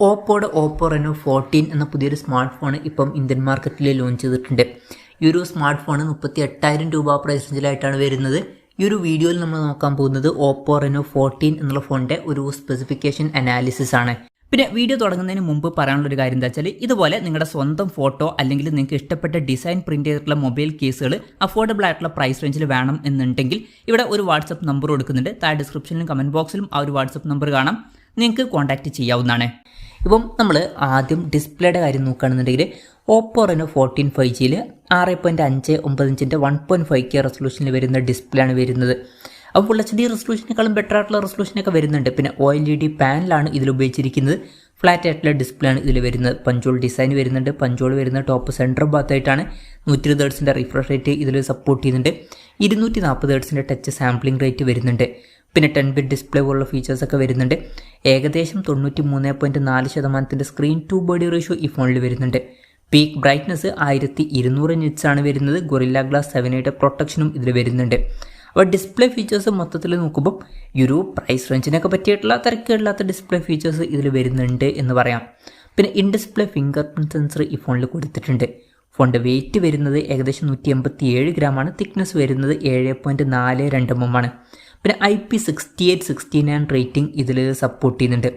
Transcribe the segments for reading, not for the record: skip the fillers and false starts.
Oppo Reno 14 എന്ന പുതിയൊരു smart phone ഇപ്പം ഇന്ത്യൻ മാർക്കറ്റിൽ ലോഞ്ച് ചെയ്തിട്ടുണ്ട്. ഈ ഒരു സ്മാർട്ട് ഫോൺ 38,000 രൂപ പ്രൈസ് റേഞ്ചിലായിട്ടാണ് വരുന്നത്. ഈ ഒരു വീഡിയോയിൽ നമ്മൾ നോക്കാൻ പോകുന്നത് ഓപ്പോ റെനോ 14 എന്നുള്ള ഫോണിൻ്റെ ഒരു സ്പെസിഫിക്കേഷൻ അനാലിസിസ് ആണ്. പിന്നെ വീഡിയോ തുടങ്ങുന്നതിന് മുമ്പ് പറയാനുള്ളൊരു കാര്യം എന്താ വെച്ചാൽ, ഇതുപോലെ നിങ്ങളുടെ സ്വന്തം ഫോട്ടോ അല്ലെങ്കിൽ നിങ്ങൾക്ക് ഇഷ്ടപ്പെട്ട ഡിസൈൻ പ്രിന്റ് ചെയ്തിട്ടുള്ള മൊബൈൽ കേസുകൾ അഫോർഡബിൾ ആയിട്ടുള്ള പ്രൈസ് റേഞ്ചിൽ വേണം എന്നുണ്ടെങ്കിൽ ഇവിടെ ഒരു വാട്സപ്പ് നമ്പർ കൊടുക്കുന്നുണ്ട്. താഴെ ഡിസ്ക്രിപ്ഷനിലും കമൻറ്റ് ബോക്സിലും ആ ഒരു വാട്സപ്പ് നമ്പർ കാണാം, നിങ്ങൾക്ക് കോൺടാക്റ്റ് ചെയ്യാവുന്നതാണ്. ഇപ്പം നമ്മൾ ആദ്യം ഡിസ്പ്ലേയുടെ കാര്യം നോക്കുകയാണെന്നുണ്ടെങ്കിൽ ഓപ്പോ റെനോ 14 5Gയിൽ 6.59 ഇഞ്ചിൻ്റെ 1.5K റെസൊല്യൂഷനിൽ വരുന്ന ഡിസ്പ്ലേ ആണ് വരുന്നത്. അപ്പോൾ ഫുൾ HD റെസൊല്യൂഷനേക്കാളും ബെറ്റർ ആയിട്ടുള്ള റെസൊല്യൂഷനൊക്കെ വരുന്നുണ്ട്. പിന്നെ OLED പാനലാണ് ഇതിൽ ഉപയോഗിച്ചിരിക്കുന്നത്. ഫ്ലാറ്റ് ആയിട്ടുള്ള ഡിസ്പ്ലേ ആണ് ഇതിൽ വരുന്നത്. പഞ്ചോൾ ഡിസൈൻ വരുന്നുണ്ട്. പഞ്ചോൾ വരുന്ന ടോപ്പ് സെൻറ്റർ ഭാഗത്തായിട്ടാണ്. 120 ഹെർട്സിൻ്റെ റിഫ്രഷ് റേറ്റ് ഇതിൽ സപ്പോർട്ട് ചെയ്യുന്നുണ്ട്. 240 ഹെർട്സിൻ്റെ ടച്ച് സാമ്പിളിംഗ് റേറ്റ് വരുന്നുണ്ട്. പിന്നെ 10 ബിറ്റ് ഡിസ്പ്ലേ പോലുള്ള ഫീച്ചേഴ്സൊക്കെ വരുന്നുണ്ട്. ഏകദേശം 93.4% സ്ക്രീൻ ടു ബോഡി റേഷ്യോ ഈ ഫോണിൽ വരുന്നുണ്ട്. പീക്ക് ബ്രൈറ്റ്നസ് 1200 നിറ്റ്സ് ആണ് വരുന്നത്. ഗൊറില്ല ഗ്ലാസ് 7 പ്രൊട്ടക്ഷനും ഇതിൽ വരുന്നുണ്ട്. അപ്പോൾ ഡിസ്പ്ലേ ഫീച്ചേഴ്സ് മൊത്തത്തിൽ നോക്കുമ്പോൾ ഈ ഒരു പ്രൈസ് റേഞ്ചിനൊക്കെ പറ്റിയിട്ടുള്ള തിരക്കില്ലാത്ത ഡിസ്പ്ലേ ഫീച്ചേഴ്സ് ഇതിൽ വരുന്നുണ്ട് എന്ന് പറയാം. പിന്നെ in display finger print sensor ഈ ഫോണിൽ കൊടുത്തിട്ടുണ്ട്. ഫോണിൻ്റെ വെയിറ്റ് വരുന്നത് ഏകദേശം 187 ഗ്രാമാണ്. തിക്നെസ് വരുന്നത് 7.42 mm ആണ്. പിന്നെ IP68 69 റേറ്റിംഗ് ഇതിൽ സപ്പോർട്ട് ചെയ്യുന്നുണ്ട്.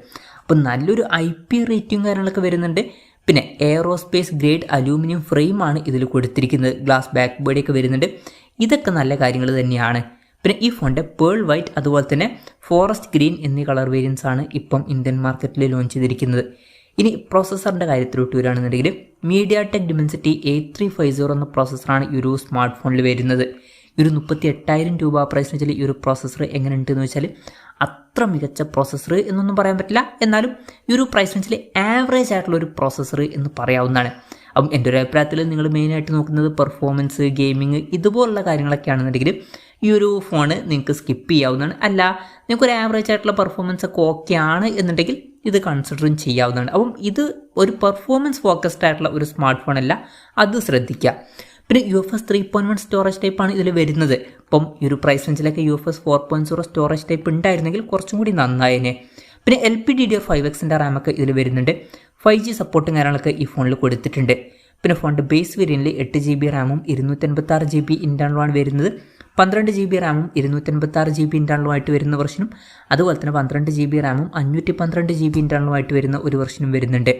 അപ്പോൾ നല്ലൊരു IP റേറ്റിംഗ് കാര്യങ്ങളൊക്കെ വരുന്നുണ്ട്. പിന്നെ എയറോസ്പേസ് ഗ്രേഡ് അലൂമിനിയം ഫ്രെയിമാണ് ഇതിൽ കൊടുത്തിരിക്കുന്നത്. ഗ്ലാസ് ബാക്ക് ബോഡിയൊക്കെ വരുന്നുണ്ട്. ഇതൊക്കെ നല്ല കാര്യങ്ങൾ തന്നെയാണ്. പിന്നെ ഈ ഫോണിൻ്റെ പേൾ വൈറ്റ് അതുപോലെ തന്നെ ഫോറസ്റ്റ് ഗ്രീൻ എന്നീ കളർ വേരിയൻസ് ആണ് ഇപ്പം ഇന്ത്യൻ മാർക്കറ്റിൽ ലോഞ്ച് ചെയ്തിരിക്കുന്നത്. ഇനി പ്രോസസ്സറിൻ്റെ കാര്യത്തിലോട്ട് വരികയാണെന്നുണ്ടെങ്കിൽ MediaTek Dimensity 8350 എന്ന പ്രോസസ്സറാണ് ഈ ഒരു സ്മാർട്ട് ഫോണിൽ വരുന്നത്. ഒരു 38,000 രൂപ പ്രൈസ് റേഞ്ചിൽ ഈ ഒരു പ്രോസസ്സർ എങ്ങനെ ഉണ്ടെന്ന് വെച്ചാൽ അത്ര മികച്ച പ്രോസസ്സർ എന്നൊന്നും പറയാൻ പറ്റില്ല. എന്നാലും ഈ ഒരു പ്രൈസ് റേഞ്ചിൽ ആവറേജ് ആയിട്ടുള്ള ഒരു പ്രോസസ്സർ എന്ന് പറയാവുന്നതാണ്. അപ്പം എൻ്റെ ഒരു അഭിപ്രായത്തിൽ നിങ്ങൾ മെയിനായിട്ട് നോക്കുന്നത് പെർഫോമൻസ്, ഗെയിമിങ് ഇതുപോലുള്ള കാര്യങ്ങളൊക്കെ ആണെന്നുണ്ടെങ്കിൽ ഈ ഒരു ഫോണ് നിങ്ങൾക്ക് സ്കിപ്പ് ചെയ്യാവുന്നതാണ്. അല്ല നിങ്ങൾക്കൊരു ആവറേജ് ആയിട്ടുള്ള പെർഫോമൻസ് ഒക്കെ ഓക്കെ ആണ് എന്നുണ്ടെങ്കിൽ ഇത് കൺസിഡറും ചെയ്യാവുന്നതാണ്. അപ്പം ഇത് ഒരു പെർഫോമൻസ് ഫോക്കസ്ഡ് ആയിട്ടുള്ള ഒരു സ്മാർട്ട് ഫോൺ അല്ല, അത് ശ്രദ്ധിക്കുക. പിന്നെ UFS 3.1 സ്റ്റോറേജ് ടൈപ്പാണ് ഇതിൽ വരുന്നത്. അപ്പം ഈ ഒരു പ്രൈസ് റേഞ്ചിലൊക്കെ UFS 4.0 സ്റ്റോറേജ് ടൈപ്പ് ഉണ്ടായിരുന്നെങ്കിൽ കുറച്ചും കൂടി നന്നായേനെ. പിന്നെ LPDDR5Xൻ്റെ റാമൊക്കെ ഇതിൽ വരുന്നുണ്ട്. 5G സപ്പോർട്ടും കാര്യങ്ങളൊക്കെ ഈ ഫോണിൽ കൊടുത്തിട്ടുണ്ട്. പിന്നെ ഫോണിൻ്റെ ബേസ് വേരിയൻറ്റിൽ 8 GB റാമും 256 GB ഇൻറ്റേർണലുമാണ് വരുന്നത്. 12 GB റാമും 256 GB ഇൻറ്റേർണലുമായിട്ട് വരുന്ന വെർഷനും അതുപോലെ തന്നെ 12 GB റാമും 512 GB ഇൻറ്റേർണലുമായിട്ട് വരുന്ന ഒരു വെർഷനും വരുന്നുണ്ട്.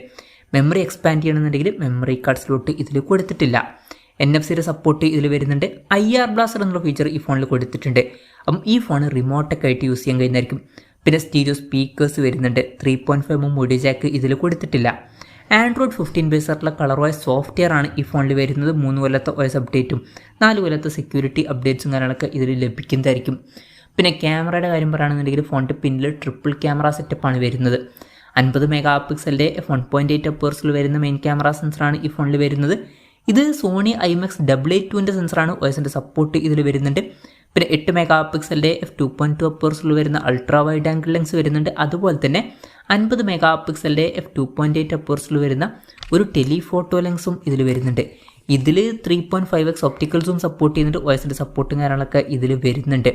മെമ്മറി എക്സ്പാൻഡ് ചെയ്യണമെന്നുണ്ടെങ്കിൽ മെമ്മറി കാർഡ് സ്ലോട്ട് ഇതിൽ കൊടുത്തിട്ടില്ല. NFC സപ്പോർട്ട് ഇതിൽ വരുന്നുണ്ട്. IR ബ്ലാസ്റ്റർ എന്നുള്ള ഫീച്ചർ ഈ ഫോണിൽ കൊടുത്തിട്ടുണ്ട്. അപ്പം ഈ ഫോൺ റിമോട്ടൊക്കെ ആയിട്ട് യൂസ് ചെയ്യാൻ കഴിയുന്നതായിരിക്കും. പിന്നെ സ്റ്റീരിയോ സ്പീക്കേഴ്സ് വരുന്നുണ്ട്. 3.5 mm ഓഡിയോ ജാക്ക് ഇതിൽ കൊടുത്തിട്ടില്ല. Android 15 ബേസ് ആയിട്ടുള്ള കളർ വോയ്സ് സോഫ്റ്റ്വെയർ ആണ് ഈ ഫോണിൽ വരുന്നത്. 3 കൊല്ലത്തെ OS അപ്ഡേറ്റും 4 കൊല്ലത്തെ സെക്യൂരിറ്റി അപ്ഡേറ്റ്സും കാര്യങ്ങളൊക്കെ ഇതിൽ ലഭിക്കുന്നതായിരിക്കും. പിന്നെ ക്യാമറയുടെ കാര്യം പറയുകയാണെന്നുണ്ടെങ്കിൽ ഫോണിൻ്റെ പിന്നിൽ ട്രിപ്പിൾ ക്യാമറ സെറ്റപ്പാണ് വരുന്നത്. 50 മെഗാ പിക്സലിൻ്റെ 1.8 അപ്പേഴ്സിൽ വരുന്ന മെയിൻ ക്യാമറ സെൻസറാണ് ഈ ഫോണിൽ വരുന്നത്. ഇത് സോണി IMX 882ൻ്റെ സെൻസറാണ്. OSൻ്റെ സപ്പോർട്ട് ഇതിൽ വരുന്നുണ്ട്. പിന്നെ 8 മെഗാ പിക്സലിൻ്റെ f2.2 അപ്പേഴ്സിൽ വരുന്ന അൾട്രാ വൈഡ് ആംഗിൾ ലെൻസ് വരുന്നുണ്ട്. അതുപോലെ തന്നെ 50 മെഗാ പിക്സലിൻ്റെ f2.8 അപ്പേഴ്സിൽ വരുന്ന ഒരു ടെലിഫോട്ടോ ലെൻസും ഇതിൽ വരുന്നുണ്ട്. ഇതിൽ 3.5x ഒപ്റ്റിക്കൽ സൂം സപ്പോർട്ട് ചെയ്യുന്നുണ്ട്. OSൻ്റെ സപ്പോർട്ടും കാര്യങ്ങളൊക്കെ ഇതിൽ വരുന്നുണ്ട്.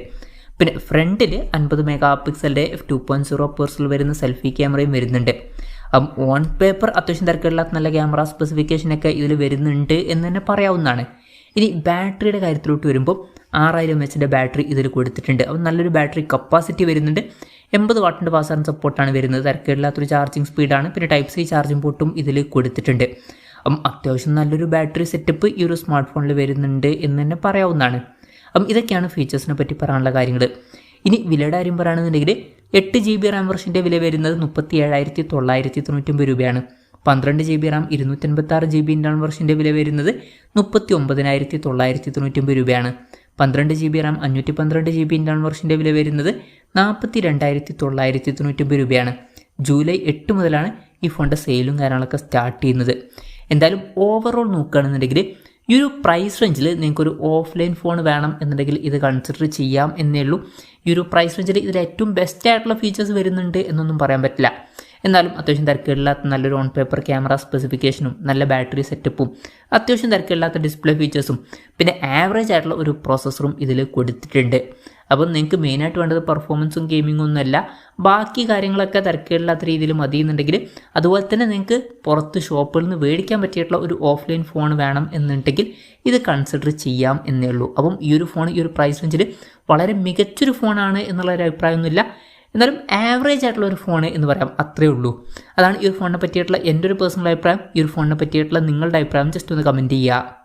പിന്നെ ഫ്രണ്ടിൽ 50 മെഗാ പിക്സലിൻ്റെ f2.0 അപ്പേഴ്സിൽ വരുന്ന സെൽഫി ക്യാമറയും വരുന്നുണ്ട്. ഓൺ പേപ്പർ അത്യാവശ്യം തിരക്കില്ലാത്ത നല്ല ക്യാമറ സ്പെസിഫിക്കേഷനൊക്കെ ഇതിൽ വരുന്നുണ്ട് എന്ന് തന്നെ പറയാവുന്നതാണ്. ഇനി ബാറ്ററിയുടെ കാര്യത്തിലോട്ട് വരുമ്പോൾ 6000 mAh ബാറ്ററി ഇതിൽ കൊടുത്തിട്ടുണ്ട്. അപ്പം നല്ലൊരു ബാറ്ററി കപ്പാസിറ്റി വരുന്നുണ്ട്. 80 വാട്ടിൻ്റെ ഫാസ്റ്റ് ചാർജിങ് സപ്പോർട്ടാണ് വരുന്നത്. തിരക്കില്ലാത്തൊരു ചാർജിങ് സ്പീഡാണ്. പിന്നെ Type C ചാർജിങ് പോർട്ടും ഇതിൽ കൊടുത്തിട്ടുണ്ട്. അപ്പം അത്യാവശ്യം നല്ലൊരു ബാറ്ററി സെറ്റപ്പ് ഈ ഒരു സ്മാർട്ട് ഫോണിൽ വരുന്നുണ്ട് എന്ന് തന്നെ പറയാവുന്നതാണ്. അപ്പം ഇതൊക്കെയാണ് ഫീച്ചേഴ്സിനെ പറ്റി പറയാനുള്ള കാര്യങ്ങൾ. ഇനി വിലയുടെ കാര്യം പറയുകയാണെന്നുണ്ടെങ്കിൽ 8 GB റാം വെർഷൻ്റെ വില വരുന്നത് 37,999 രൂപയാണ്. 12 GB റാം 256 GB ഇൻറ്റേർണൽ വെർഷൻ്റെ വില വരുന്നത് 39,999 രൂപയാണ്. 12 GB റാം 512 GB ഇൻറ്റേർണൽ വെർഷൻ്റെ വില വരുന്നത് 42,999 രൂപയാണ്. ജൂലൈ 8 മുതലാണ് ഈ ഫോണിൻ്റെ സെയിലും കാര്യങ്ങളൊക്കെ സ്റ്റാർട്ട് ചെയ്യുന്നത്. എന്തായാലും ഓവറോൾ നോക്കുകയാണെന്നുണ്ടെങ്കിൽ ഈ ഒരു പ്രൈസ് റേഞ്ചിൽ നിങ്ങൾക്കൊരു ഓഫ്ലൈൻ ഫോൺ വേണം എന്നുണ്ടെങ്കിൽ ഇത് കൺസിഡർ ചെയ്യാം എന്നേ ഉള്ളൂ. ഈ ഒരു പ്രൈസ് റേഞ്ചിൽ ഇതിൽ ഏറ്റവും ബെസ്റ്റ് ആയിട്ടുള്ള ഫീച്ചേഴ്സ് വരുന്നുണ്ട് എന്നൊന്നും പറയാൻ പറ്റില്ല. എന്നാലും അത്യാവശ്യം തിരക്കില്ലാത്ത നല്ലൊരു ഓൺ പേപ്പർ ക്യാമറ സ്പെസിഫിക്കേഷനും നല്ല ബാറ്ററി സെറ്റപ്പും അത്യാവശ്യം തിരക്കില്ലാത്ത ഡിസ്പ്ലേ ഫീച്ചേഴ്സും പിന്നെ ആവറേജ് ആയിട്ടുള്ള ഒരു പ്രോസസ്സറും ഇതിൽ കൊടുത്തിട്ടുണ്ട്. അപ്പോൾ നിങ്ങൾക്ക് മെയിനായിട്ട് വേണ്ടത് പെർഫോമൻസും ഗെയിമിങ്ങും ഒന്നുമല്ല, ബാക്കി കാര്യങ്ങളൊക്കെ തിരക്കില്ലാത്ത രീതിയിൽ മതി എന്നുണ്ടെങ്കിൽ അതുപോലെ തന്നെ നിങ്ങൾക്ക് പുറത്ത് ഷോപ്പുകളിൽ നിന്ന് മേടിക്കാൻ പറ്റിയിട്ടുള്ള ഒരു ഓഫ്ലൈൻ ഫോൺ വേണം എന്നുണ്ടെങ്കിൽ ഇത് കൺസിഡർ ചെയ്യാം എന്നേ ഉള്ളൂ. അപ്പം ഈ ഒരു ഫോൺ ഈ ഒരു പ്രൈസ് റേഞ്ചിൽ വളരെ മികച്ചൊരു ഫോണാണ് എന്നുള്ളൊരു അഭിപ്രായമൊന്നുമില്ല, എന്നാലും ആവറേജ് ആയിട്ടുള്ള ഒരു ഫോൺ എന്ന് പറയാം, അത്രയേ ഉള്ളൂ. അതാണ് ഈ ഒരു ഫോണിനെ പറ്റിയിട്ടുള്ള എൻ്റെ ഒരു പേഴ്സണൽ അഭിപ്രായം. ഈ ഒരു ഫോണിനെ പറ്റിയിട്ടുള്ള നിങ്ങളുടെ അഭിപ്രായം ജസ്റ്റ് ഒന്ന് കമൻറ്റ് ചെയ്യുക.